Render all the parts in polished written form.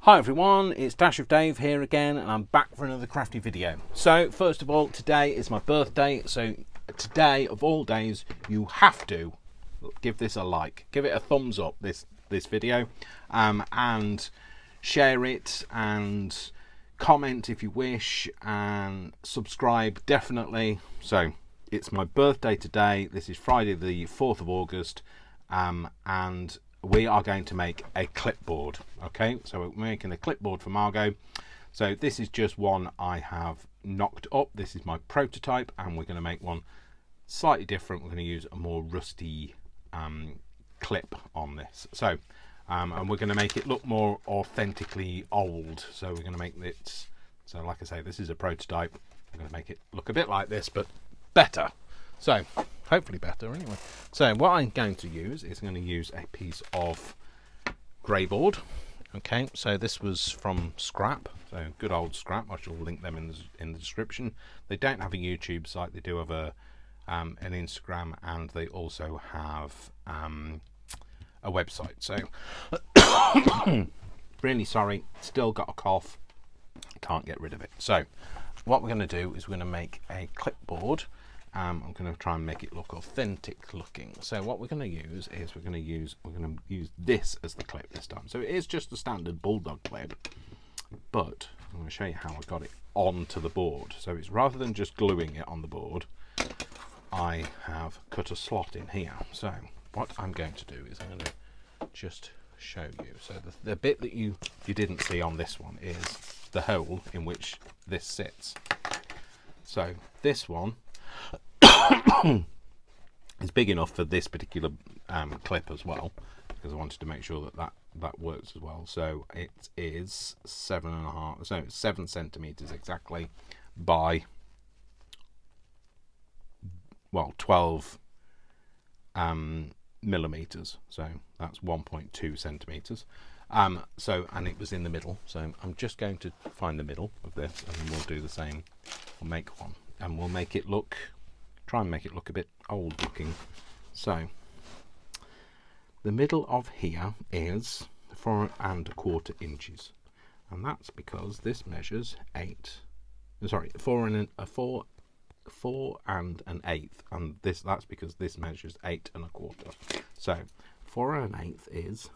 Hi everyone, it's Dash of Dave here again, and I'm back for another crafty video. So first of all, today is my birthday, so today of all days you have to give this a like, give it a thumbs up, this video, and share it and comment if you wish, and subscribe definitely. So it's my birthday today. This is Friday the 4th of August, and we are going to make a clipboard. Okay, so we're making a clipboard for Margo. So this is just one I have knocked up. This is my prototype, and we're going to make one slightly different. We're going to use a more rusty clip on this. So and we're going to make it look more authentically old. So we're going to make it, so like I say, this is a prototype. I'm going to make it look a bit like this, but better. So hopefully better anyway. So what I'm going to use is I'm going to use a piece of Greyboard. Okay, so this was from scrap, so good old scrap. I shall link them in the description. They don't have a YouTube site. They do have an Instagram, and they also have a website. So really sorry, still got a cough, can't get rid of it. So what we're going to do is we're going to make a clipboard. I'm going to try and make it look authentic looking. So what we're going to use is we're going to use this as the clip this time. So it is just a standard bulldog clip, but I'm going to show you how I got it onto the board. So it's, rather than just gluing it on the board, I have cut a slot in here. So what I'm going to do is I'm going to just show you. So the bit that you didn't see on this one is the hole in which this sits. So this one is big enough for this particular clip as well, because I wanted to make sure that works as well. So it is 7.5, so it's 7 centimeters exactly by 12 millimeters. So that's 1.2 centimeters. So, and it was in the middle. So I'm just going to find the middle of this, and we'll do the same. We'll make one, and we'll make it look, try and make it look a bit old looking. So the middle of here is 4¼ inches, and that's because this measures 4 1/8, and that's because this measures 8¼ inches. So 4 1/8 is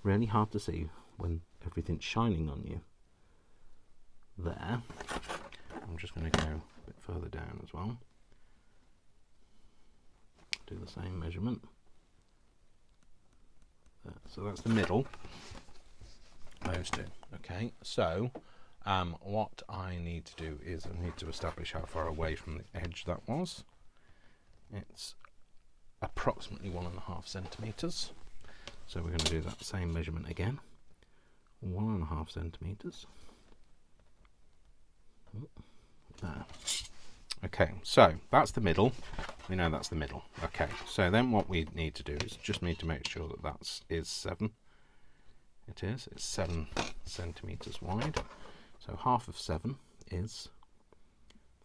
really hard to see when everything's shining on you. There. I'm just going to go a bit further down as well. Do the same measurement. There. So that's the middle. Those two. Okay. So what I need to do is I need to establish how far away from the edge that was. It's approximately 1.5 centimeters. So we're going to do that same measurement again. 1.5 centimeters. There. Okay, so that's the middle. We know that's the middle. Okay, so then what we need to do is just need to make sure that is 7. It is. It's 7 centimeters wide. So half of 7 is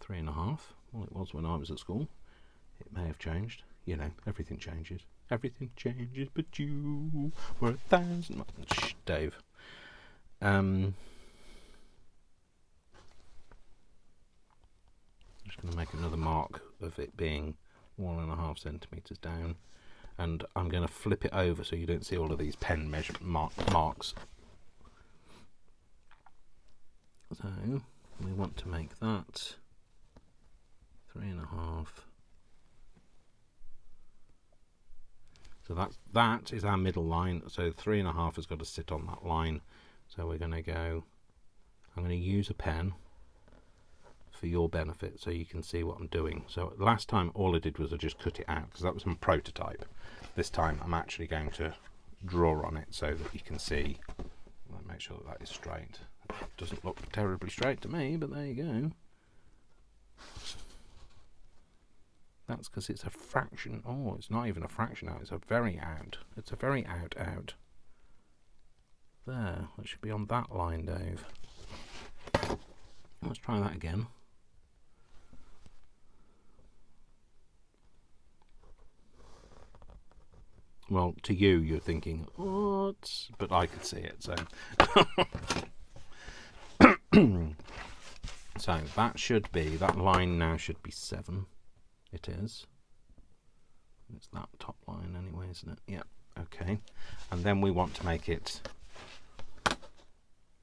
3.5. Well, it was when I was at school. It may have changed. You know, everything changes. Everything changes, but you were 1,000 miles. Shh, Dave. I'm just going to make another mark of it being 1.5 centimeters down, and I'm going to flip it over so you don't see all of these pen measurement marks. So we want to make that 3.5. So that is our middle line. So 3.5 has got to sit on that line. So we're going to go, I'm going to use a pen for your benefit so you can see what I'm doing. So last time all I did was I just cut it out because that was my prototype. This time I'm actually going to draw on it so that you can see. I'll make sure that is straight. It doesn't look terribly straight to me, but there you go. That's because it's a fraction. Oh, it's not even a fraction out. It's a very out. It's a very out. There. That should be on that line, Dave. Let's try that again. Well, to you, you're thinking, what? But I could see it, so. So that should be, that line now should be 7. It is. It's that top line anyway, isn't it? Yeah, okay. And then we want to make it,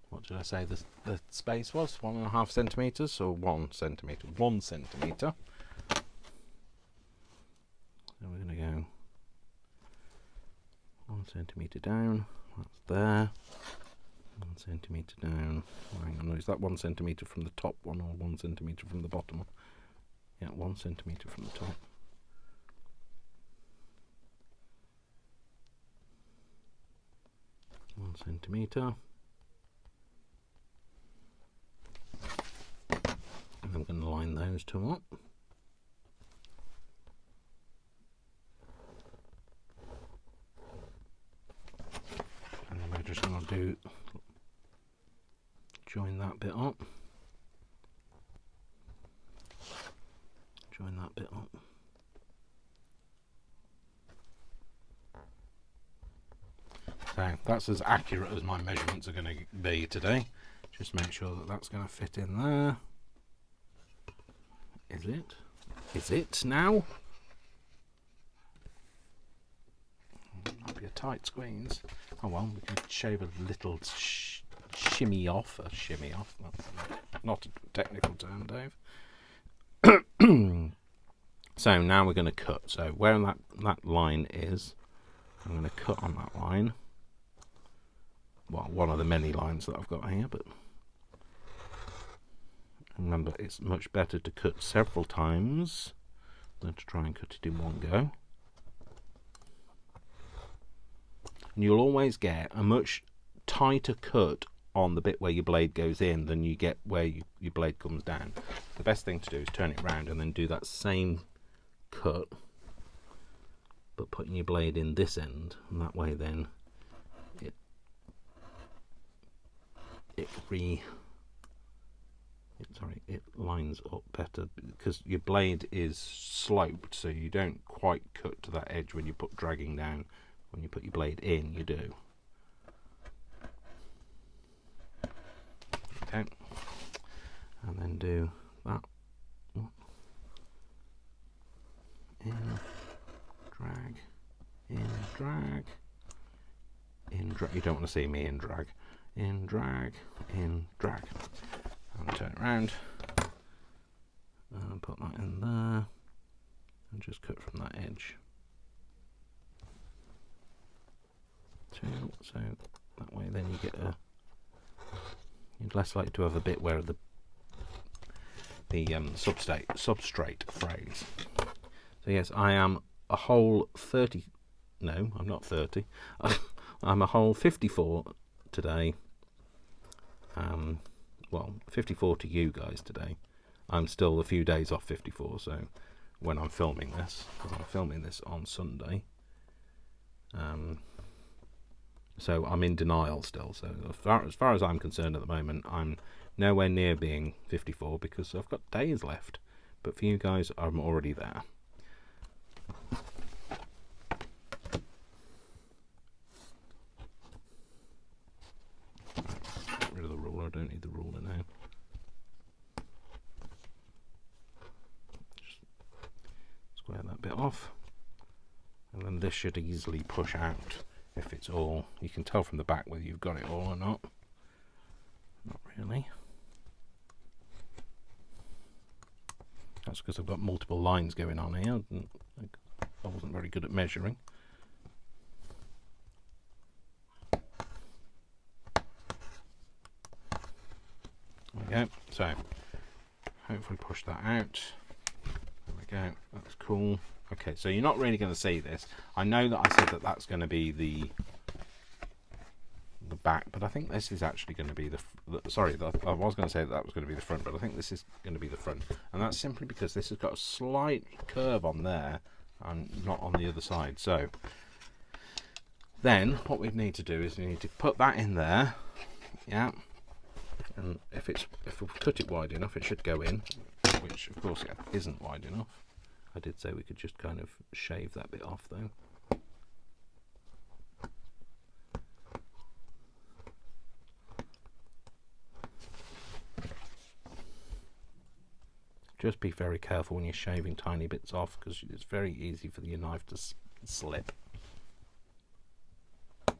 what did I say the space was? 1.5 centimetres or 1 centimetre? 1 centimetre. So we're going to go 1 centimetre down. That's there. 1 centimetre down. Hang on, is that 1 centimetre from the top one or 1 centimetre from the bottom one? Yeah, 1 centimetre from the top. One centimetre. And I'm going to line those two up. And then we're just going to join that bit up. Join that bit up. So that's as accurate as my measurements are going to be today. Just make sure that that's going to fit in there. Is it? Is it now? Might be a tight squeeze. Oh well, we can shave a little shimmy off. A shimmy off. That's not a technical term, Dave. So now we're going to cut. So where that line is, I'm going to cut on that line. Well, one of the many lines that I've got here, but remember, it's much better to cut several times than to try and cut it in one go. And you'll always get a much tighter cut on the bit where your blade goes in than you get where your blade comes down. The best thing to do is turn it round and then do that same cut, but putting your blade in this end, and that way then it lines up better, because your blade is sloped, so you don't quite cut to that edge when you put dragging down. When you put your blade in, you do. Okay, and then do that. In, drag, in, drag, in, drag. You don't want to see me in drag. In, drag, in, drag. And turn it around. And put that in there. And just cut from that edge. So that way then you get you're less likely to have a bit where the substrate frays. So yes, I am a whole 30. No, I'm not 30. I'm a whole 54 today. Well, 54 to you guys today. I'm still a few days off 54. So when I'm filming this, because I'm filming this on Sunday. So I'm in denial still. So as far as I'm concerned at the moment, I'm nowhere near being 54 because I've got days left. But for you guys, I'm already there. Get rid of the ruler. I don't need the ruler now. Just square that bit off. And then this should easily push out. If it's all, you can tell from the back whether you've got it all or not. Not really. That's because I've got multiple lines going on here. I wasn't very good at measuring. There we go. So, hopefully push that out. There we go. That's cool. Okay, so you're not really going to see this. I know that I said that that's going to be the back, but I think this is actually going to be sorry, I was going to say that was going to be the front, but I think this is going to be the front. And that's simply because this has got a slight curve on there and not on the other side. So then what we need to do is we need to put that in there. Yeah. And if we cut it wide enough, it should go in, which of course it isn't wide enough. I did say we could just kind of shave that bit off though. Just be very careful when you're shaving tiny bits off, because it's very easy for your knife to slip. So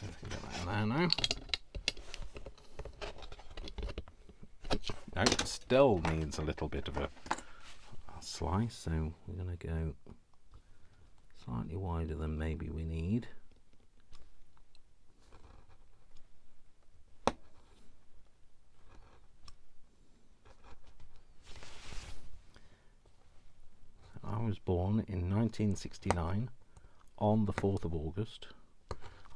I can get that in there now. No, it still needs a little bit of a slice, so we're going to go slightly wider than maybe we need. I was born in 1969 on the 4th of August.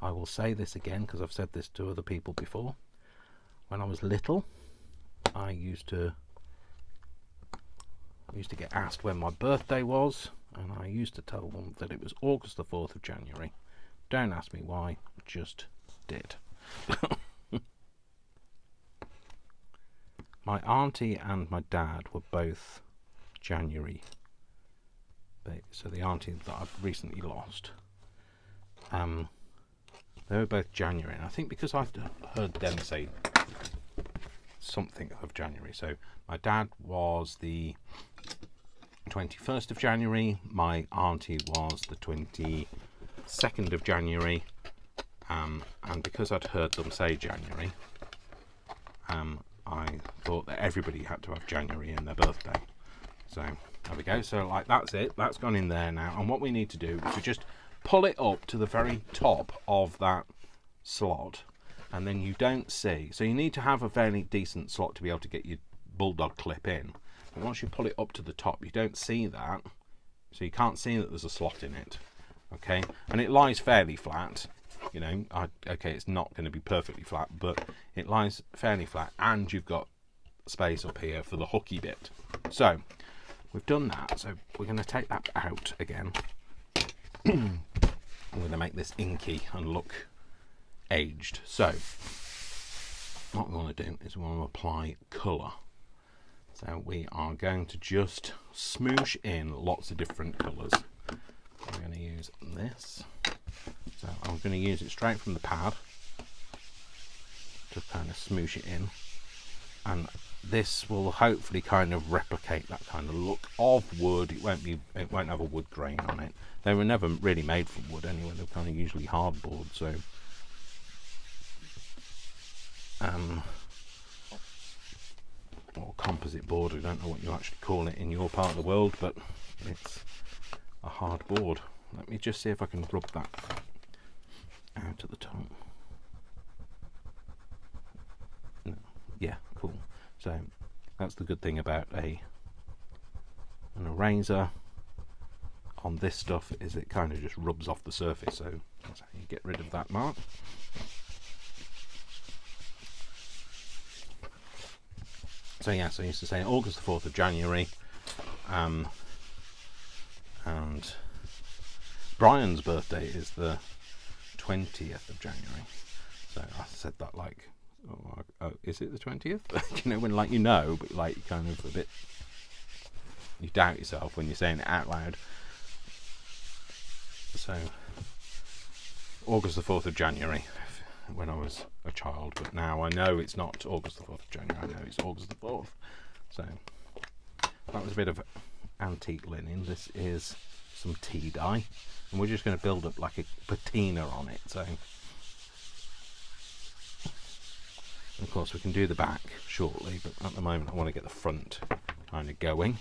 I will say this again because I've said this to other people before. When I was little, I used to get asked when my birthday was, and I used to tell them that it was August the 4th of January. Don't ask me why, just did. My auntie and my dad were both January. So the auntie that I've recently lost, they were both January, and I think because I've heard them say something of January. So my dad was the 21st of January, my auntie was the 22nd of January, and because I'd heard them say January, I thought that everybody had to have January in their birthday. So there we go. So like that's it, that's gone in there now, and what we need to do is to just pull it up to the very top of that slot, and then you don't see, so you need to have a fairly decent slot to be able to get your bulldog clip in, but once you pull it up to the top you don't see that, so you can't see that there's a slot in it. Okay, and it lies fairly flat, you know. Okay, it's not going to be perfectly flat, but it lies fairly flat, and you've got space up here for the hooky bit. So we've done that, so we're going to take that out again. I'm going to make this inky and look aged. So what we want to do is we want to apply colour. So we are going to just smoosh in lots of different colours. I'm going to use this. So I'm going to use it straight from the pad to kind of smoosh it in, and this will hopefully kind of replicate that kind of look of wood. It won't have a wood grain on it. They were never really made from wood anyway. They're kind of usually hardboard, so or composite board. I don't know what you actually call it in your part of the world, but it's a hard board. Let me just see if I can rub that out at the top. No. Yeah, cool. So that's the good thing about an eraser on this stuff, is it kind of just rubs off the surface, so that's how you get rid of that mark. So yeah, so I used to say August the 4th of January, and Brian's birthday is the 20th of January. So I said that like, oh, is it the 20th? You know, when like you know, but like you kind of a bit, you doubt yourself when you're saying it out loud. So August the 4th of January when I was a child, but now I know it's not August the 4th of January, I know it's August the 4th. So that was a bit of antique linen. This is some tea dye, and we're just going to build up like a patina on it. So of course we can do the back shortly, but at the moment I want to get the front kind of going.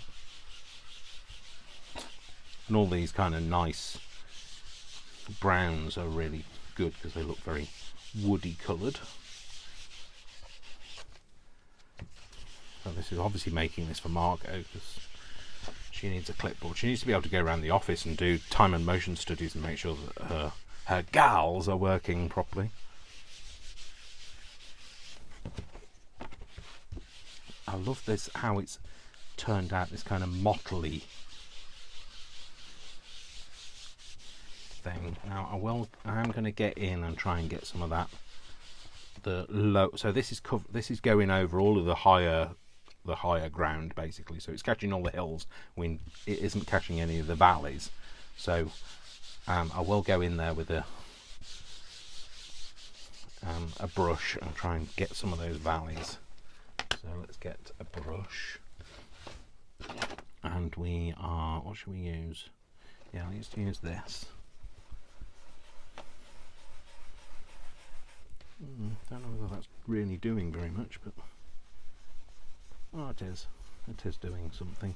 And all these kind of nice browns are really good because they look very woody coloured. So this is obviously making this for Margo because she needs a clipboard. She needs to be able to go around the office and do time and motion studies and make sure that her gals are working properly. I love this, how it's turned out, this kind of motley thing. Now I am going to get in and try and get some of that, the low. So this is going over all of the higher ground basically. So it's catching all the hills when it isn't catching any of the valleys. So I will go in there with a brush and try and get some of those valleys. So let's get a brush, and we are, what should we use? Yeah, let's use this. Don't know whether that's really doing very much, but oh, it is. It is doing something.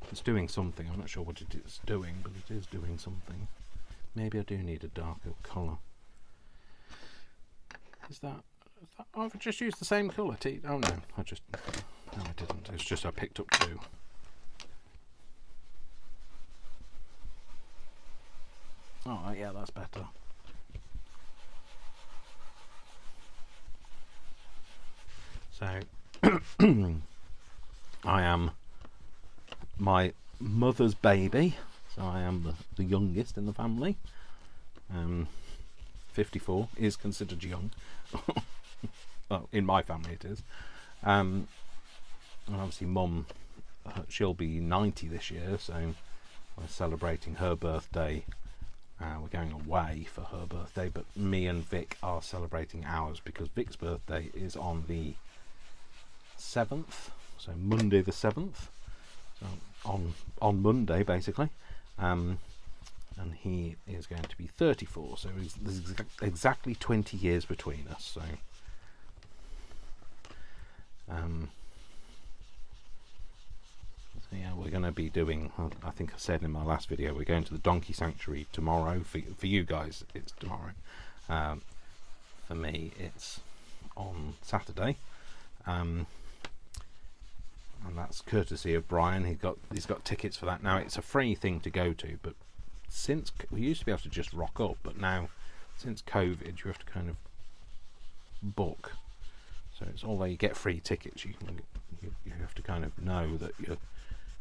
It's doing something. I'm not sure what it is doing, but it is doing something. Maybe I do need a darker colour. Is that oh, I've just used the same colour. Oh no, I didn't. It's just I picked up two. Oh yeah, that's better. So I am my mother's baby, so I am the youngest in the family. 54 is considered young. Well, in my family it is. And obviously Mum, she'll be 90 this year, so we're celebrating her birthday. We're going away for her birthday, but me and Vic are celebrating ours because Vic's birthday is on the 7th, so Monday the 7th, so on Monday basically, and he is going to be 34, so there's exactly 20 years between us. So yeah, we're going to be doing, I think I said in my last video, we're going to the donkey sanctuary tomorrow. For you guys it's tomorrow, for me it's on Saturday, and that's courtesy of Brian. He's got tickets for that now. It's a free thing to go to, but since we used to be able to just rock up, but now since COVID you have to kind of book. So it's although you get free tickets, you have to kind of know that you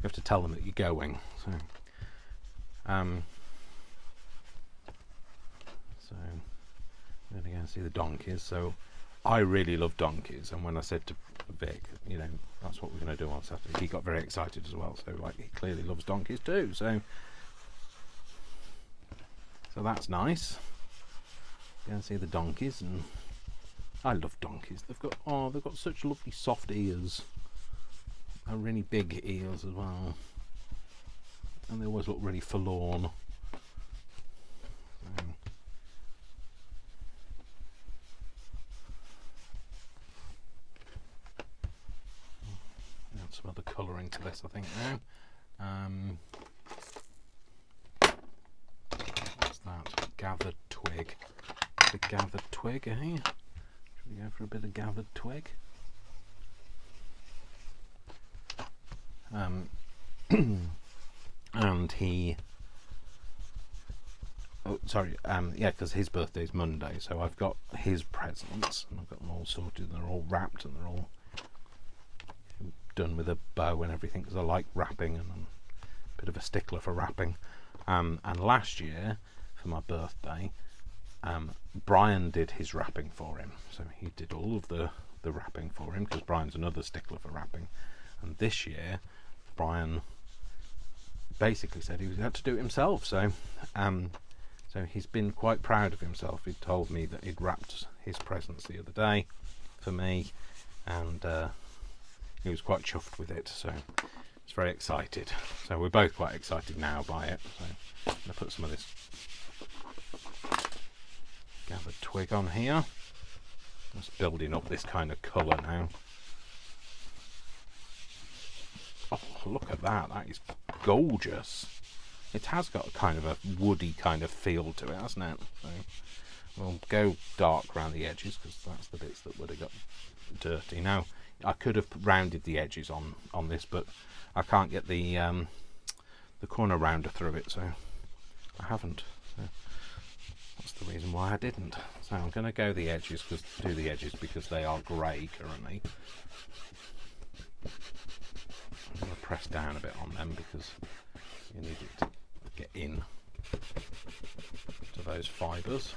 have to tell them that you're going. So so we're going to go and see the donkeys. So I really love donkeys, and when I said to Vic, you know, that's what we're going to do on Saturday, he got very excited as well. So like, he clearly loves donkeys too. So that's nice. Go and see the donkeys, and I love donkeys. They've got such lovely soft ears, and really big ears as well, and they always look really forlorn. Add some other colouring to this, I think now. What's that? Gathered twig. The gathered twig, eh? Should we go for a bit of gathered twig? And he, oh sorry, yeah, because his birthday's Monday, so I've got his presents and I've got them all sorted. They're all wrapped and they're all done with a bow and everything, because I like wrapping and I'm a bit of a stickler for wrapping. And last year for my birthday, Brian did his wrapping for him, so he did all of the wrapping for him, because Brian's another stickler for wrapping. And this year Brian basically said he had to do it himself, so he's been quite proud of himself. He told me that he'd wrapped his presents the other day for me, and he was quite chuffed with it, so he's very excited. So we're both quite excited now by it. So I'm going to put some of this gathered twig on here. Just building up this kind of colour now. Oh, look at that. That is gorgeous. It has got a kind of a woody kind of feel to it, hasn't it? So we'll go dark around the edges, because that's the bits that would have got dirty. Now, I could have rounded the edges on this, but I can't get the corner rounder through it, so I haven't. So that's the reason why I didn't. So I'm going to go the edges, because they are grey currently. I'm going to press down a bit on them, because you need it to get in to those fibres.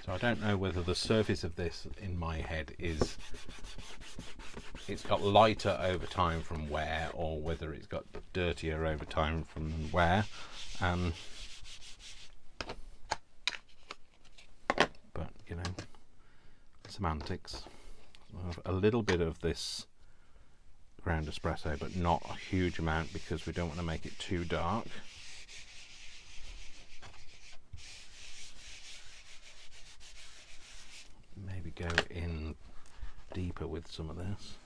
So I don't know whether the surface of this in my head it's got lighter over time from wear, or whether it's got dirtier over time from wear. But you know, semantics. A little bit of this ground espresso, but not a huge amount because we don't want to make it too dark. Maybe go in deeper with some of this.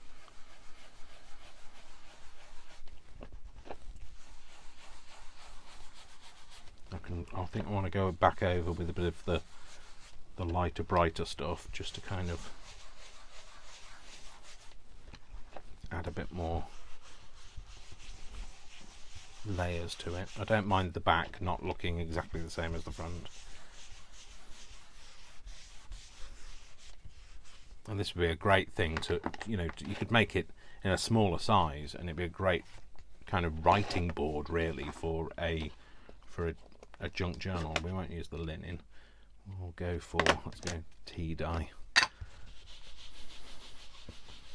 I think I want to go back over with a bit of the lighter, brighter stuff, just to kind of add a bit more layers to it. I don't mind the back not looking exactly the same as the front. And this would be a great thing to, you know, you could make it in a smaller size, and it'd be a great kind of writing board, really, for a junk journal. We won't use the linen. We'll go for, let's go tea dye.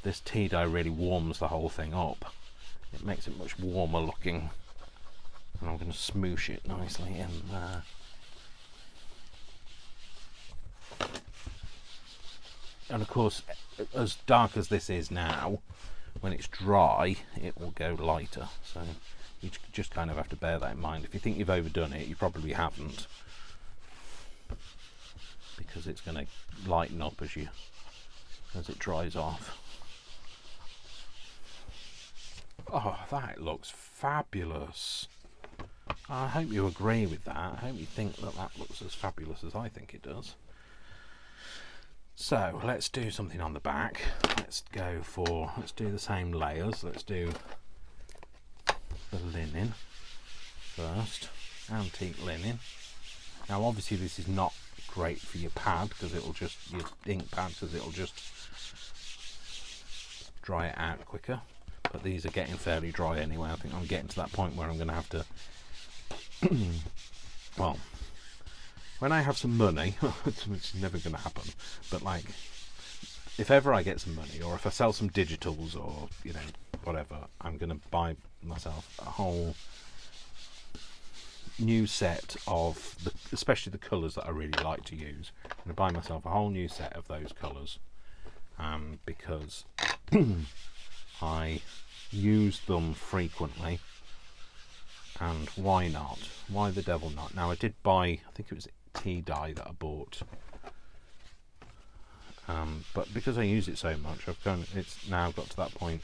This tea dye really warms the whole thing up. It makes it much warmer looking. And I'm going to smoosh it nicely in there. And of course, as dark as this is now, when it's dry, it will go lighter. So you just kind of have to bear that in mind. If you think you've overdone it, you probably haven't, because it's going to lighten up as it dries off. Oh, that looks fabulous. I hope you agree with that. I hope you think that that looks as fabulous as I think it does. So let's do something on the back. Let's do the same layers. Let's do the linen first, antique linen. Now obviously this is not great for your pad, because it'll just, your ink pad, because it'll just dry it out quicker. But these are getting fairly dry anyway. I think I'm getting to that point where I'm going to have to well, when I have some money, which is never going to happen, but like, if ever I get some money, or if I sell some digitals, or you know, whatever, I'm going to buy myself a whole new set of especially the colours that I really like to use. I'm going to buy myself a whole new set of those colours, because I use them frequently, and why not? Why the devil not? Now I did buy, I think it was tea dye that I bought, but because I use it so much, it's now got to that point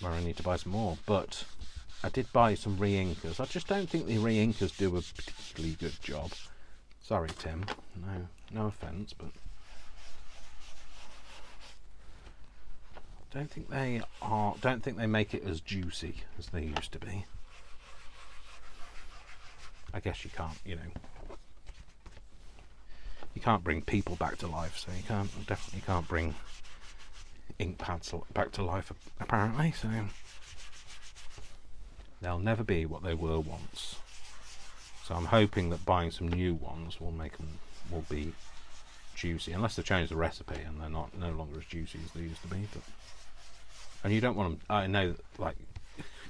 where I need to buy some more. But I did buy some re-inkers. I just don't think the re-inkers do a particularly good job. Sorry, Tim. No offence, but don't think they make it as juicy as they used to be. I guess you can't, you know, you can't bring people back to life, so you definitely can't bring ink pads back to life, apparently. So they'll never be what they were once. So I'm hoping that buying some new ones will be juicy, unless they change the recipe and they're no longer as juicy as they used to be. But and you don't want them. I know, like,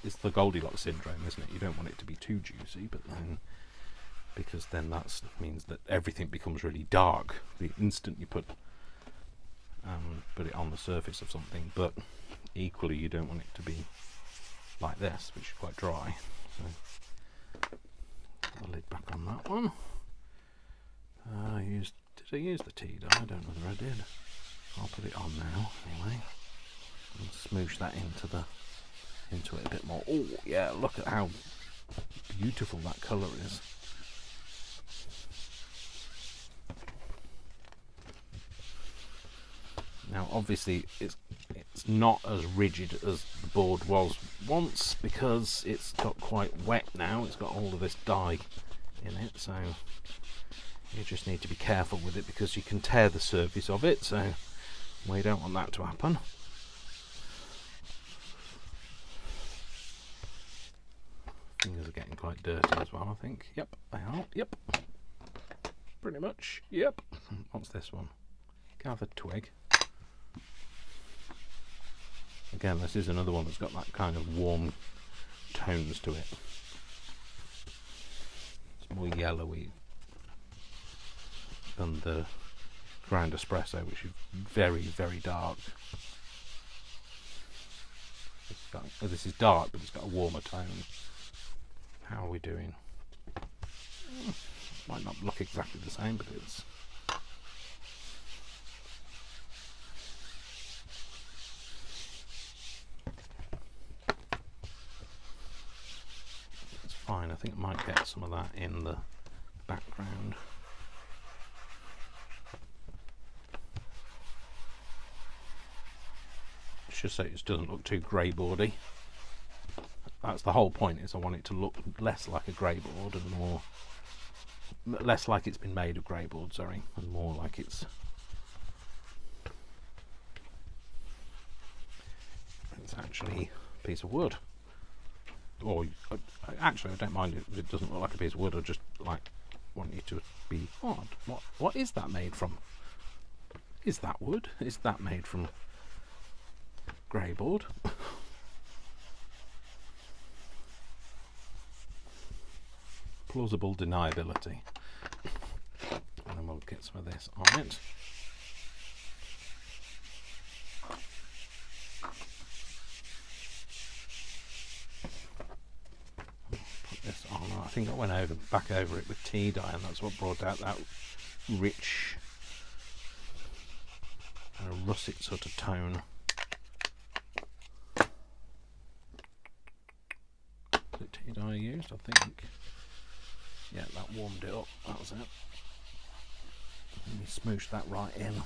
it's the Goldilocks syndrome, isn't it? You don't want it to be too juicy, but then, because then that means that everything becomes really dark the instant you put it on the surface of something. But equally, you don't want it to be like this, which is quite dry. So put the lid back on that one. Did I use the tea dye? I don't know whether I did. I'll put it on now anyway, and smoosh that into it a bit more. Oh yeah, look at how beautiful that colour is. Now obviously it's not as rigid as the board was once, because it's got quite wet now. It's got all of this dye in it, so you just need to be careful with it, because you can tear the surface of it, so we don't want that to happen. Fingers are getting quite dirty as well, I think. Yep, they are. Yep, pretty much. Yep. What's this one? Gathered twig. Again, this is another one that's got that kind of warm tones to it. It's more yellowy than the ground espresso, which is very, very dark. This is dark, but it's got a warmer tone. How are we doing? Might not look exactly the same, but it's... it's fine. I think I might get some of that in the background. Just so it doesn't look too greyboardy. That's the whole point, is I want it to look less like a greyboard and more, less like it's been made of greyboard, sorry, and more like it's actually a piece of wood. Or actually, I don't mind if it doesn't look like a piece of wood. I just like want you to be, oh, what is that made from? Is that wood? Is that made from Greyboard? Plausible deniability. And then we'll get some of this on it. Put this on. I think I went back over it with tea dye, and that's what brought out that rich russet sort of tone. The tea dye I used, I think. Yeah, that warmed it up. That was it. Let me smoosh that right in.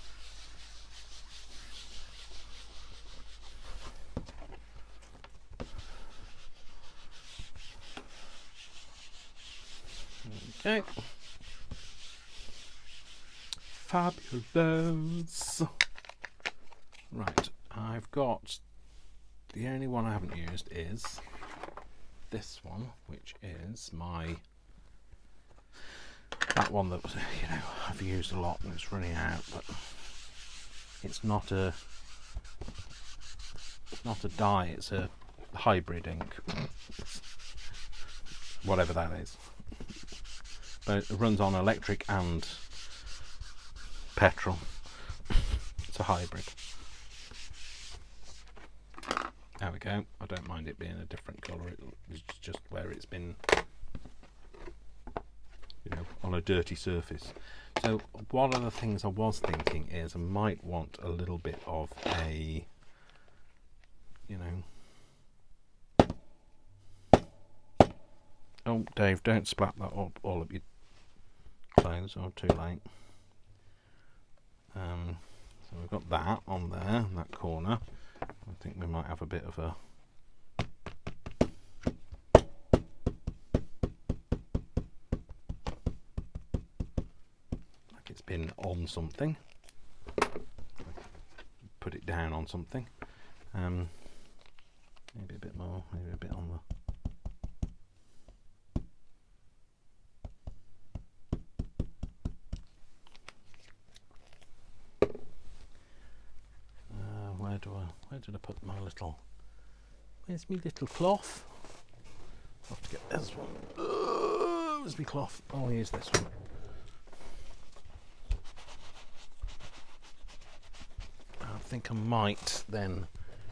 Okay. Fabulous. Right, I've got, the only one I haven't used is this one, which is that one that, you know, I've used a lot and it's running out, but it's not a dye, it's a hybrid ink, whatever that is, but it runs on electric and petrol. It's a hybrid. There we go. I don't mind it being a different colour. It's just where it's been, you know, on a dirty surface. So one of the things I was thinking is I might want a little bit of a, you know, oh Dave, don't splat that up all of your clothes, or too late. So we've got that on there in that corner. I think we might have a bit of a, like it's been on something. Put it down on something. Maybe a bit more, maybe a bit on the, where did I put my little, where's my little cloth? I'll have to get this one. Where's my cloth? I'll use this one. I think I might then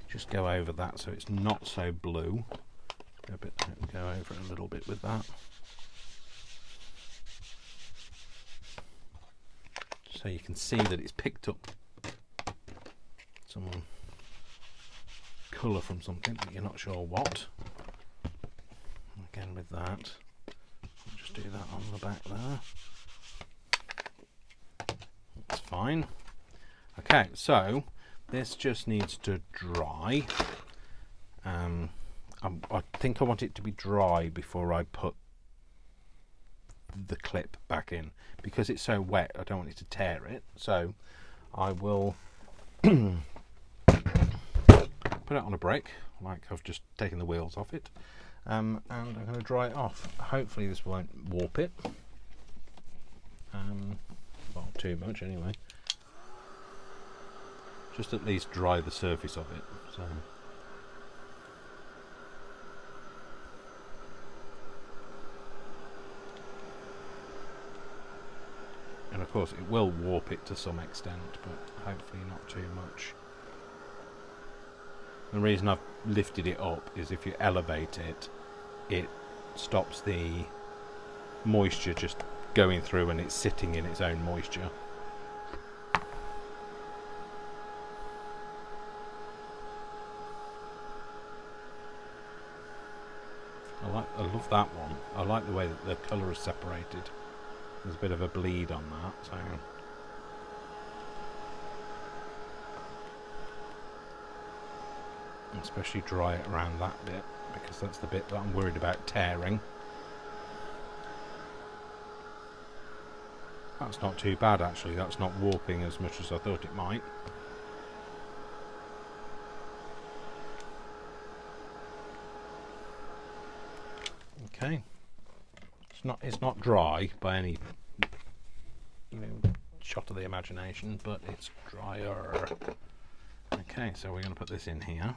just go over that so it's not so blue. Go over it a little bit with that. So you can see that it's picked up some colour from something, but you're not sure what. Again with that, I'll just do that on the back there. That's fine. Okay, so this just needs to dry. I think I want it to be dry before I put the clip back in, because it's so wet I don't want it to tear it, so I will put it on a break, like I've just taken the wheels off it, and I'm going to dry it off. Hopefully this won't warp it, well, too much anyway, just at least dry the surface of it. So And of course it will warp it to some extent, but hopefully not too much. The reason I've lifted it up is if you elevate it, it stops the moisture just going through and it's sitting in its own moisture. I love that one. I like the way that the colour is separated. There's a bit of a bleed on that, so especially dry it around that bit, because that's the bit that I'm worried about tearing. That's not too bad actually, that's not warping as much as I thought it might. Okay, it's not dry by any shot of the imagination, but it's drier. Okay, so we're going to put this in here.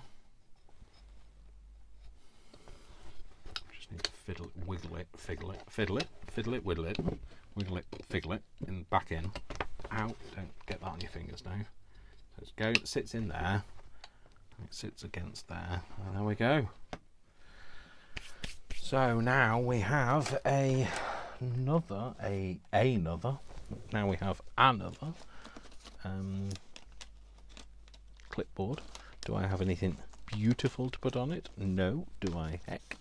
Just need to fiddle it, wiggle it, fiddle it, fiddle it, fiddle it, wiggle it, wiggle it, figgle it, and back in. Out! Don't get that on your fingers now. So let's go. It sits in there. It sits against there. And there we go. So now we have another. Now we have another clipboard. Do I have anything beautiful to put on it? No. Do I? Heck.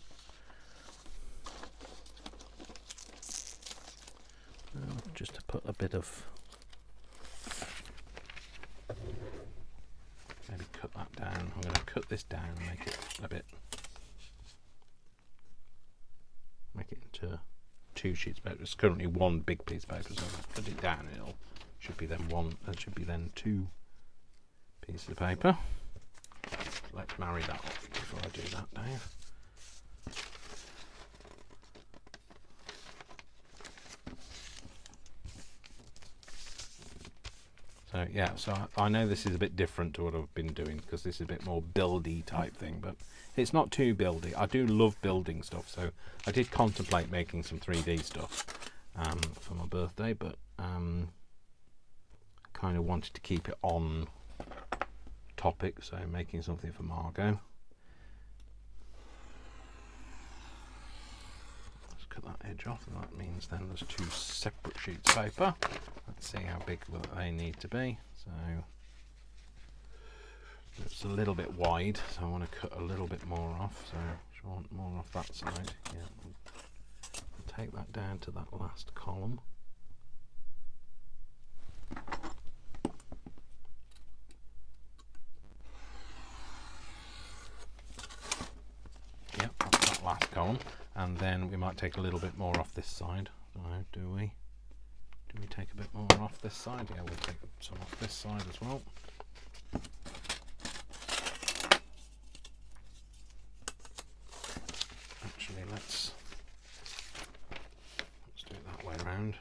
Just to put a bit of, maybe cut that down. I'm going to cut this down and make it a bit. Make it into 2 sheets of paper. It's currently 1 big piece of paper, so if I cut it down, it should be then 2 pieces of paper. Let's marry that off before I do that, Dave. So yeah, so I know this is a bit different to what I've been doing, because this is a bit more buildy type thing, but it's not too buildy. I do love building stuff, so I did contemplate making some 3D stuff for my birthday, but kind of wanted to keep it on topic, so making something for Margo. Let's cut that edge off, and that means then there's 2 separate sheets of paper. Let's see how big they need to be. So it's a little bit wide, so I want to cut a little bit more off. So I want more off that side. Yeah, I'll take that down to that last column. Yep, that's that last column, and then we might take a little bit more off this side. I don't know, do we? Do we take a bit more off this side? Yeah, we'll take some off this side as well. Actually, let's do it that way around.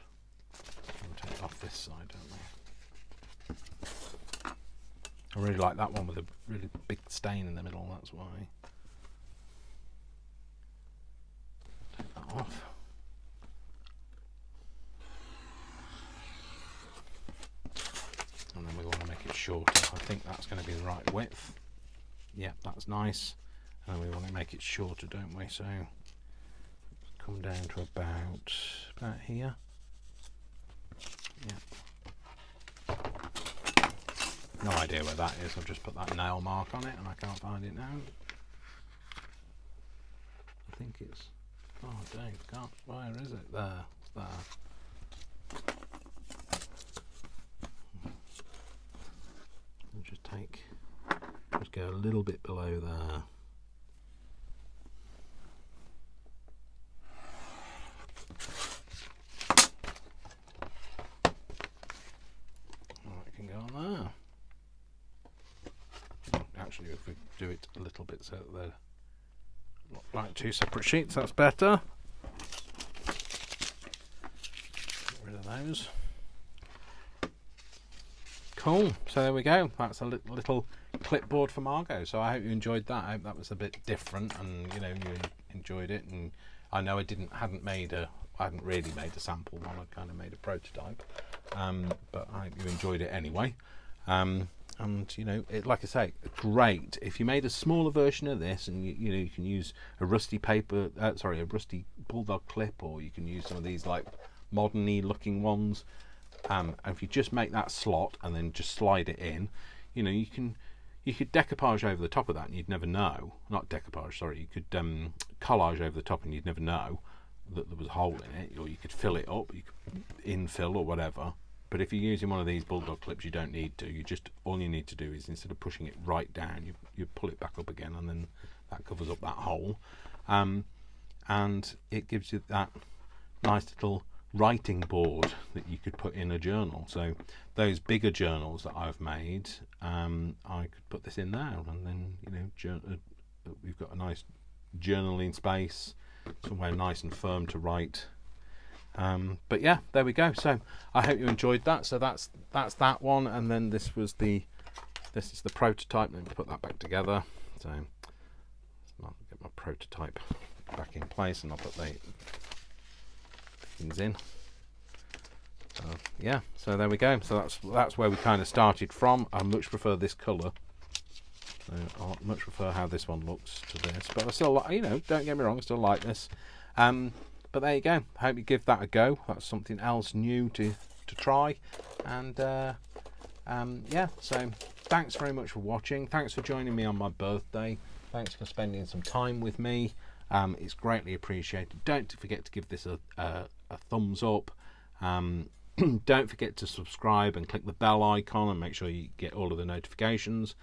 We'll take it off this side, don't we? I really like that one with a really big stain in the middle, that's why. Take that off. And then we want to make it shorter. I think that's going to be the right width. Yep, that's nice. And then we want to make it shorter, don't we? So let's come down to about here. Yep. No idea where that is. I've just put that nail mark on it and I can't find it now. I think it's, oh Dave, can't, where is it? There, it's there. Just go a little bit below there. It can go on there. Actually, if we do it a little bit so that they're not like 2 separate sheets, that's better. Get rid of those. Cool, so there we go. That's a little clipboard for Margo. So I hope you enjoyed that. I hope that was a bit different, and you enjoyed it. And I know I hadn't really made a sample one. I kind of made a prototype. but I hope you enjoyed it anyway. And you know, like I say, great if you made a smaller version of this, and you know, you can use a rusty paper, a rusty bulldog clip, or you can use some of these like modern-y looking ones. And if you just make that slot and then just slide it in, you know, you could decoupage over the top of that and you'd never know. Not decoupage, sorry. You could collage over the top and you'd never know that there was a hole in it. Or you could fill it up, you could infill or whatever. But if you're using one of these bulldog clips, you don't need to. All you need to do is, instead of pushing it right down, you pull it back up again, and then that covers up that hole. And it gives you that nice little writing board that you could put in a journal. So those bigger journals that I've made, I could put this in there, and then, you know, we've got a nice journaling space, somewhere nice and firm to write. But yeah, there we go. So I hope you enjoyed that. So that's that one, and then this is the prototype. Let me put that back together. So I'll get my prototype back in place, and I'll put the things in. So yeah, so there we go. So that's where we kind of started from. I much prefer this colour. So I much prefer how this one looks to this, but I still, you know, don't get me wrong, I still like this. But there you go. I hope you give that a go. That's something else new to try. And yeah, so thanks very much for watching. Thanks for joining me on my birthday. Thanks for spending some time with me. It's greatly appreciated. Don't forget to give this a thumbs up. Don't forget to subscribe and click the bell icon and make sure you get all of the notifications.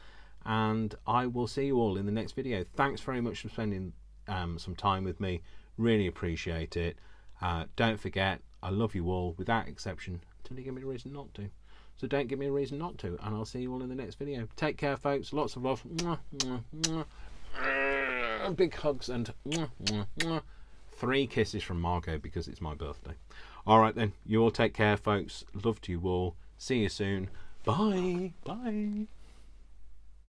And I will see you all in the next video. Thanks very much for spending some time with me. Really appreciate it. Don't forget, I love you all without exception until you give me a reason not to. So don't give me a reason not to, and I'll see you all in the next video. Take care, folks. Lots of love. Mwah, mwah, mwah. Big hugs and 3 kisses from Margo because it's my birthday. All right then, you all take care, folks. Love to you all. See you soon. Bye. Bye.